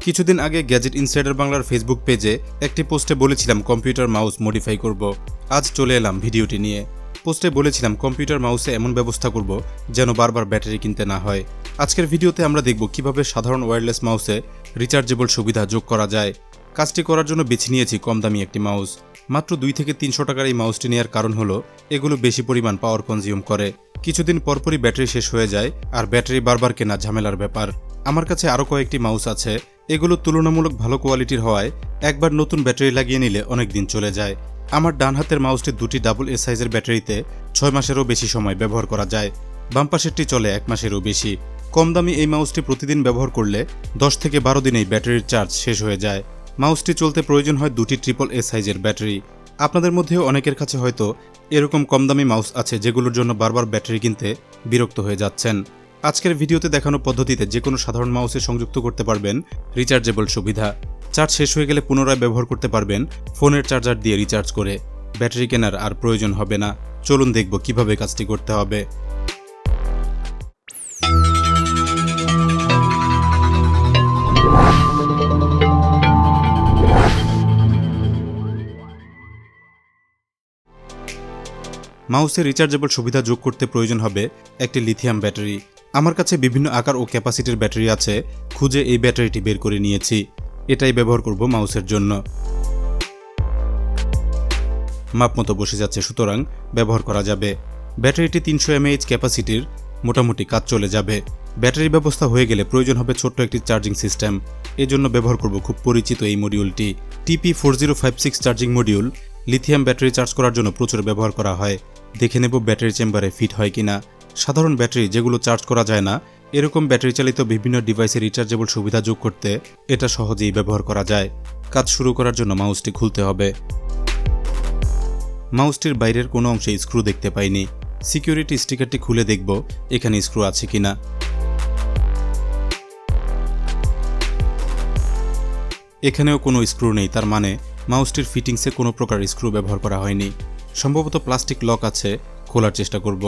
কিছুদিন আগে gadget insider বাংলার ফেসবুক পেজে একটি পোস্টে বলেছিলাম কম্পিউটার মাউস মডিফাই করব। আজ চলে এলাম ভিডিওটি নিয়ে। পোস্টে বলেছিলাম কম্পিউটার মাউসে এমন ব্যবস্থা করব যেন বারবার ব্যাটারি কিনতে না হয়। আজকের ভিডিওতে আমরা দেখব কিভাবে সাধারণ ওয়্যারলেস মাউসে রিচার্জেবল সুবিধা যোগ করা যায়। কাজটি করার জন্য বেছে নিয়েছি কম দামি একটি মাউস। মাত্র 2 থেকে 300 টাকার এই মাউসটি নেওয়ার কারণ হলো এগুলো বেশি পরিমাণ পাওয়ার কনজিউম করে। কিছুদিন পরপরই ব্যাটারি শেষ হয়ে যায় আর ব্যাটারি বারবার কেনা ঝামেলার ব্যাপার। আমার কাছে আরও কয়েকটি মাউস আছে, এগুলো তুলনামূলক ভালো কোয়ালিটির হওয়ায় একবার নতুন ব্যাটারি লাগিয়ে নিলে অনেক দিন চলে যায়। আমার ডান হাতের মাউসটি দুটি ডাবল এ সাইজের ব্যাটারিতে 6 মাসেরও বেশি সময় ব্যবহার করা যায়। বাম পাশেরটি চলে 1 মাসেরও বেশি। কম দামি এই মাউসটি প্রতিদিন ব্যবহার করলে 10 থেকে 12 দিনেই ব্যাটারির চার্জ শেষ হয়ে যায়। মাউসটি চলতে প্রয়োজন হয় দুটি ট্রিপল এ সাইজের ব্যাটারি। আপনাদের মধ্যেও অনেকের কাছে হয়তো এরকম কম দামি মাউস আছে যেগুলোর জন্য বারবার ব্যাটারি কিনতে বিরক্ত হয়ে যাচ্ছেন। আজকের ভিডিওতে দেখানো পদ্ধতিতে যে কোনো সাধারণ মাউসে সংযুক্ত করতে পারবেন রিচার্জেবল সুবিধা। চার্জ শেষ হয়ে গেলে পুনরায় ব্যবহার করতে পারবেন ফোনের চার্জার দিয়ে রিচার্জ করে। ব্যাটারি কেনার আর প্রয়োজন হবে না। চলুন দেখব কিভাবে কাজটি করতে হবে। মাউসে রিচার্জেবল সুবিধা যোগ করতে প্রয়োজন হবে একটি লিথিয়াম ব্যাটারি। আমার কাছে বিভিন্ন আকার ও ক্যাপাসিটির ব্যাটারি আছে, খুঁজে এই ব্যাটারিটি বের করে নিয়েছি। এটাই ব্যবহার করব মাউসের জন্য। মাপ মতো বসে যাচ্ছে, সুতরাং ব্যবহার করা যাবে। ব্যাটারিটি 300 mAh ক্যাপাসিটির, মোটামুটি কাজ চলে যাবে। ব্যাটারি ব্যবস্থা হয়ে গেলে প্রয়োজন হবে ছোট্ট একটি চার্জিং সিস্টেম। এজন্য ব্যবহার করব খুব পরিচিত এই মডিউলটি, TP4056 charging module. Lithium battery charge করার জন্য প্রচুর ব্যবহার করা হয়। দেখে নেব ব্যাটারি চেম্বারে ফিট হয় কিনা। সাধারণ ব্যাটারি যেগুলো চার্জ করা যায় না, এরকম ব্যাটারি চালিত বিভিন্ন ডিভাইসে রিচার্জেবল সুবিধা যোগ করতে এটা সহজেই ব্যবহার করা যায়। কাজ শুরু করার জন্য মাউসটি খুলতে হবে। মাউসটির বাইরের কোনো অংশে স্ক্রু দেখতে পাইনি। সিকিউরিটি স্টিকারটি খুলে দেখব এখানে স্ক্রু আছে কিনা। এখানেও কোনো স্ক্রু নেই, তার মানে মাউসটির ফিটিংসে কোনো প্রকার স্ক্রু ব্যবহার করা হয়নি। সম্ভবত প্লাস্টিক লক আছে, খোলার চেষ্টা করব।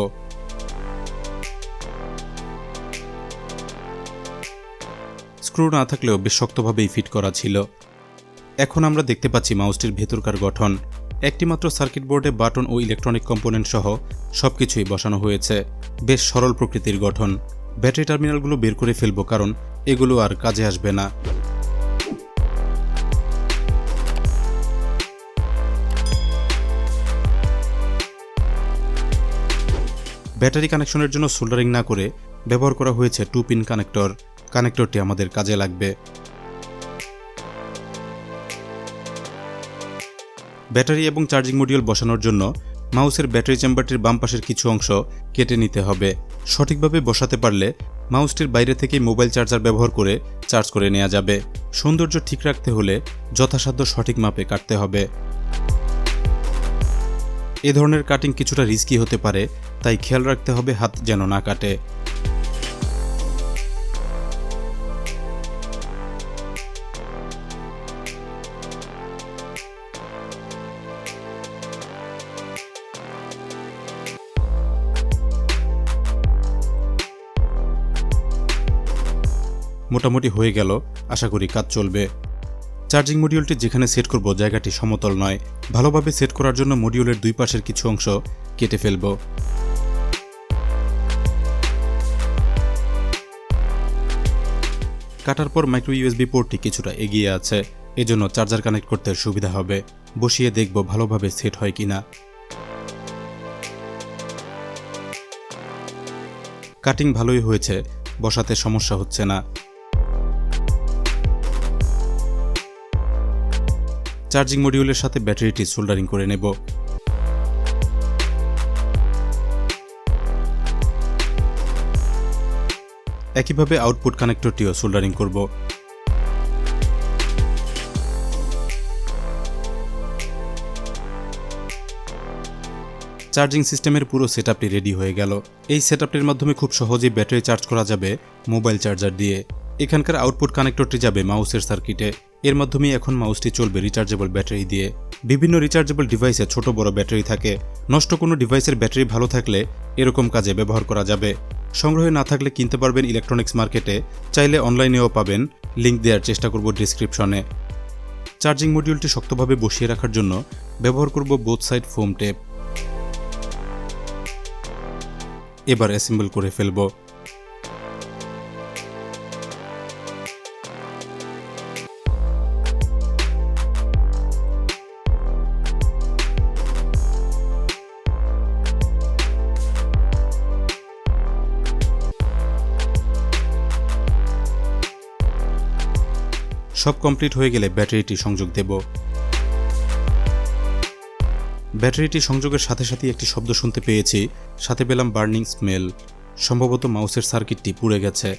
স্ক্রু না থাকলেও বেশ শক্তভাবেই ফিট করা ছিল। এখন আমরা দেখতে পাচ্ছি মাউসটির ভেতরকার গঠন। একটি মাত্র সার্কিট বোর্ডে বাটন ও ইলেকট্রনিক কম্পোনেন্ট সহ সবকিছুই বসানো হয়েছে। বেশ সরল প্রকৃতির গঠন। ব্যাটারি টার্মিনালগুলো বের করে ফেলবো, কারণ এগুলো আর কাজে আসবে না। ব্যাটারি কানেকশনের জন্য সোল্ডারিং না করে ব্যবহার করা হয়েছে 2 পিন কানেক্টর। কানেক্টরটি আমাদের কাজে লাগবে। ব্যাটারি এবং চার্জিং মডিউল বসানোর জন্য মাউসের ব্যাটারি চেম্বারটির বাম পাশের কিছু অংশ কেটে নিতে হবে। সঠিকভাবে বসাতে পারলে মাউসটির বাইরে থেকে মোবাইল চার্জার ব্যবহার করে চার্জ করে নেওয়া যাবে। সৌন্দর্য ঠিক রাখতে হলে যথাসাধ্য সঠিক মাপে কাটতে হবে। এ ধরনের কাটিং কিছুটা রিস্কি হতে পারে, তাই খেয়াল রাখতে হবে হাত যেন না কাটে। মোটামুটি হয়ে গেল, আশা করি কাজ চলবে। চার্জিং মডিউলটি যেখানে সেট করব জায়গাটি সমতল নয়। ভালোভাবে সেট করার জন্য মডিউলের দুই পাশের কিছু অংশ কেটে ফেলব। কাটার পর মাইক্রো ইউএসবি পোর্টটি কিছুটা এগিয়ে আছে, এজন্য চার্জার কানেক্ট করতে সুবিধা হবে। বসিয়ে দেখব ভালোভাবে সেট হয় কিনা। কাটিং ভালোই হয়েছে, বসাতে সমস্যা হচ্ছে না। চার্জিং মডিউলের সাথে ব্যাটারিটি সোল্ডারিং করে নেব। একইভাবে আউটপুট কানেক্টরটিও সোল্ডারিং করব। চার্জিং সিস্টেমের পুরো সেটআপটি রেডি হয়ে গেল। এই সেটআপটির মাধ্যমে খুব সহজেই ব্যাটারি চার্জ করা যাবে মোবাইল চার্জার দিয়ে। এখানকার আউটপুট কানেক্টরটি যাবে মাউসের সার্কিটে। এর মাধ্যমেই এখন মাউসটি চলবে রিচার্জেবল ব্যাটারি দিয়ে। বিভিন্ন রিচার্জেবল ডিভাইসে ছোট বড় ব্যাটারি থাকে। নষ্ট কোনো ডিভাইসের ব্যাটারি ভালো থাকলে এরকম কাজে ব্যবহার করা যাবে। সংগ্রহে না থাকলে কিনতে পারবেন ইলেকট্রনিক্স মার্কেটে, চাইলে অনলাইনেও পাবেন। লিঙ্ক দেওয়ার চেষ্টা করব ডেসক্রিপশনে। চার্জিং মডিউলটি শক্তভাবে বসিয়ে রাখার জন্য ব্যবহার করব বোথ সাইড ফোম টেপ। এবার অ্যাসেম্বল করে ফেলব। সব কমপ্লিট হয়ে গেলে ব্যাটারিটি সংযোগ দেব। ব্যাটারিটি সংযোগের সাথে সাথে একটি শব্দ শুনতে পেয়েছি, সাথে পেলাম বার্নিং স্মেল। সম্ভবত মাউসের সার্কিটটি পুড়ে গেছে।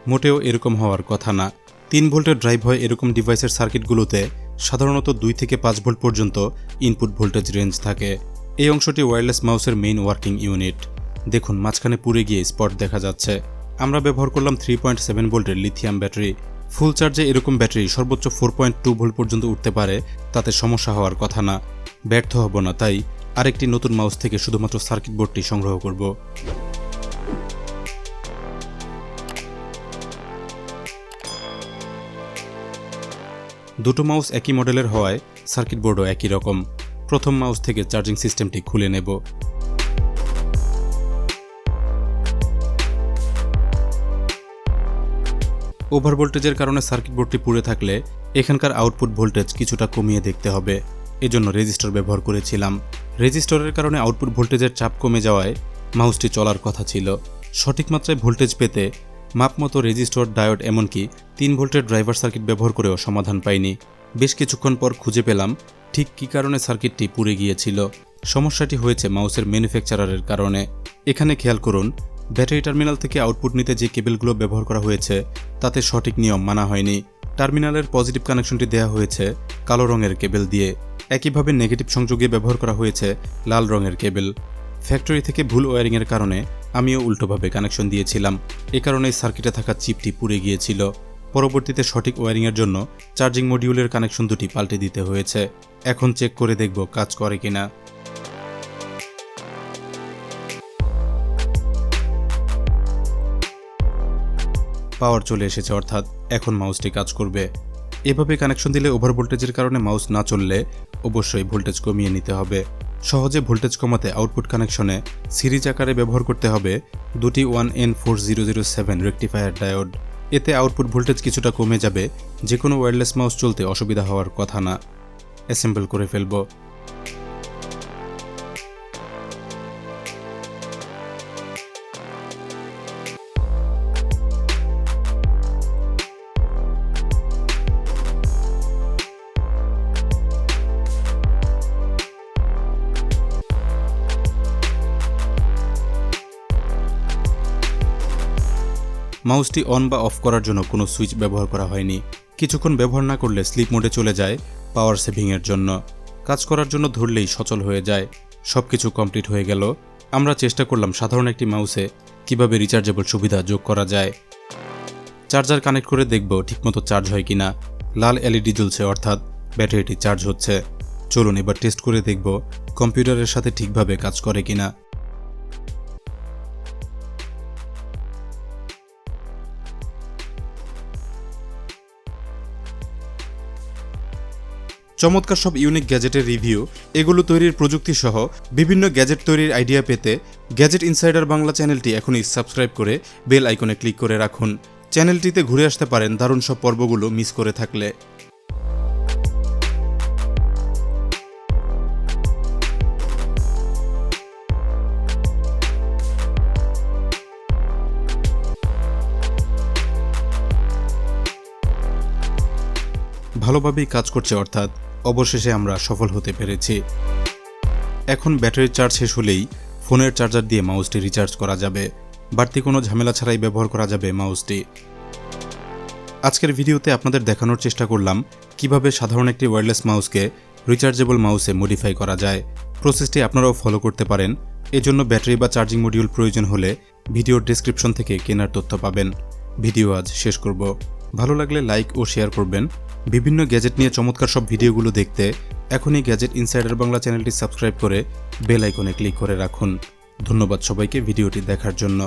মোটেও এরকম হওয়ার কথা না। 3 ভোল্টের ড্রাইভ হয় এরকম ডিভাইসের সার্কিটগুলোতে সাধারণত 2 থেকে 5 ভোল্ট পর্যন্ত ইনপুট ভোল্টেজ রেঞ্জ থাকে। এই অংশটি ওয়্যারলেস মাউসের মেইন ওয়ার্কিং ইউনিট। দেখুন মাঝখানে পুড়ে গিয়ে স্পট দেখা যাচ্ছে। আমরা ব্যবহার করলাম 3.7 ভোল্টের লিথিয়াম ব্যাটারি। ফুল চার্জে এরকম ব্যাটারি সর্বোচ্চ 4.2 ভোল্ট পর্যন্ত উঠতে পারে, তাতে সমস্যা হওয়ার কথা না। ব্যর্থ হব না, তাই আরেকটি নতুন মাউস থেকে শুধুমাত্র সার্কিট বোর্ডটি সংগ্রহ করব। দুটো মাউস একই মডেলের হওয়ায় সার্কিট বোর্ডও একই রকম। প্রথম মাউস থেকে চার্জিং সিস্টেমটি খুলে নেব। ওভার ভোল্টেজের কারণে সার্কিট বোর্ডটি পুড়ে থাকলে এখানকার আউটপুট ভোল্টেজ কিছুটা কমিয়ে দেখতে হবে। এজন্য রেজিস্টর ব্যবহার করেছিলাম। রেজিস্টরের কারণে আউটপুট ভোল্টেজের চাপ কমে যাওয়ায় মাউসটি চলার কথা ছিল। সঠিক মাত্রায় ভোল্টেজ পেতে মাপমতো রেজিস্টর, ডায়োড, এমনকি 3 ভোল্টের ড্রাইভার সার্কিট ব্যবহার করেও সমাধান পাইনি। বেশ কিছুক্ষণ পর খুঁজে পেলাম ঠিক কী কারণে সার্কিটটি পুড়ে গিয়েছিল। সমস্যাটি হয়েছে মাউসের ম্যানুফ্যাকচারারের কারণে। এখানে খেয়াল করুন, ব্যাটারি টার্মিনাল থেকে আউটপুট নিতে যে কেবলগুলো ব্যবহার করা হয়েছে তাতে সঠিক নিয়ম মানা হয়নি। টার্মিনালের পজিটিভ কানেকশনটি দেওয়া হয়েছে কালো রঙের কেবল দিয়ে, একইভাবে নেগেটিভ সংযোগে ব্যবহার করা হয়েছে লাল রঙের কেবল। ফ্যাক্টরি থেকে ভুল ওয়্যারিংয়ের কারণে আমিও উল্টোভাবে কানেকশন দিয়েছিলাম। এ কারণেই সার্কিটে থাকা চিপটি পুড়ে গিয়েছিল। পরবর্তীতে সঠিক ওয়্যারিংয়ের জন্য চার্জিং মডিউলের কানেকশন দুটি পাল্টে দিতে হয়েছে। এখন চেক করে দেখব কাজ করে কিনা। পাওয়ার চলে এসেছে, অর্থাৎ এখন মাউসটি কাজ করবে। এভাবে কানেকশন দিলে ওভার ভোল্টেজের কারণে মাউস না চললে অবশ্যই ভোল্টেজ কমিয়ে নিতে হবে। সহজে ভোল্টেজ কমাতে আউটপুট কানেকশনে সিরিজ আকারে ব্যবহার করতে হবে দুটি 1N4007 রেকটিফায়ার ডায়োড। এতে আউটপুট ভোল্টেজ কিছুটা কমে যাবে। যে কোনো ওয়্যারলেস মাউস চলতে অসুবিধা হওয়ার কথা না। অ্যাসেম্বল করে ফেলব। মাউসটি অন বা অফ করার জন্য কোনো সুইচ ব্যবহার করা হয়নি। কিছুক্ষণ ব্যবহার না করলে স্লিপ মোডে চলে যায় পাওয়ার সেভিংয়ের জন্য। কাজ করার জন্য ধরলেই সচল হয়ে যায়। সব কিছু কমপ্লিট হয়ে গেল। আমরা চেষ্টা করলাম সাধারণ একটি মাউসে কিভাবে রিচার্জেবল সুবিধা যোগ করা যায়। চার্জার কানেক্ট করে দেখব ঠিকমতো চার্জ হয় কিনা। লাল এলইডি জ্বলছে, অর্থাৎ ব্যাটারিটি চার্জ হচ্ছে। চলুন এবার টেস্ট করে দেখব কম্পিউটারের সাথে ঠিকভাবে কাজ করে কিনা। চমৎকার সব ইউনিক গ্যাজেটের রিভিউ, এগুলো তৈরির প্রযুক্তি সহ বিভিন্ন গ্যাজেট তৈরির আইডিয়া পেতে গ্যাজেট ইনসাইডার বাংলা চ্যানেলটি এখনই সাবস্ক্রাইব করে বেল আইকনে ক্লিক করে রাখুন। চ্যানেলটিতে ঘুরে আসতে পারেন দারুণ সব পর্বগুলো মিস করে থাকলে। ভালোভাবেই কাজ করছে, অর্থাৎ অবশেষে আমরা সফল হতে পেরেছি। এখন ব্যাটারির চার্জ শেষ হলেই ফোনের চার্জার দিয়ে মাউসটি রিচার্জ করা যাবে। বাড়তি কোনো ঝামেলা ছাড়াই ব্যবহার করা যাবে মাউসটি। আজকের ভিডিওতে আপনাদের দেখানোর চেষ্টা করলাম কিভাবে সাধারণ একটি ওয়্যারলেস মাউসকে রিচার্জেবল মাউসে মডিফাই করা যায়। প্রসেসটি আপনারাও ফলো করতে পারেন। এজন্য ব্যাটারি বা চার্জিং মডিউল প্রয়োজন হলে ভিডিওর ডেসক্রিপশন থেকে কেনার তথ্য পাবেন। ভিডিও আজ শেষ করব। ভালো লাগলে লাইক ও শেয়ার করবেন। বিভিন্ন গ্যাজেট নিয়ে চমৎকার সব ভিডিওগুলো দেখতে এখনই গ্যাজেট ইনসাইডার বাংলা চ্যানেলটি সাবস্ক্রাইব করে বেল আইকনে ক্লিক করে রাখুন। ধন্যবাদ সবাইকে ভিডিওটি দেখার জন্য।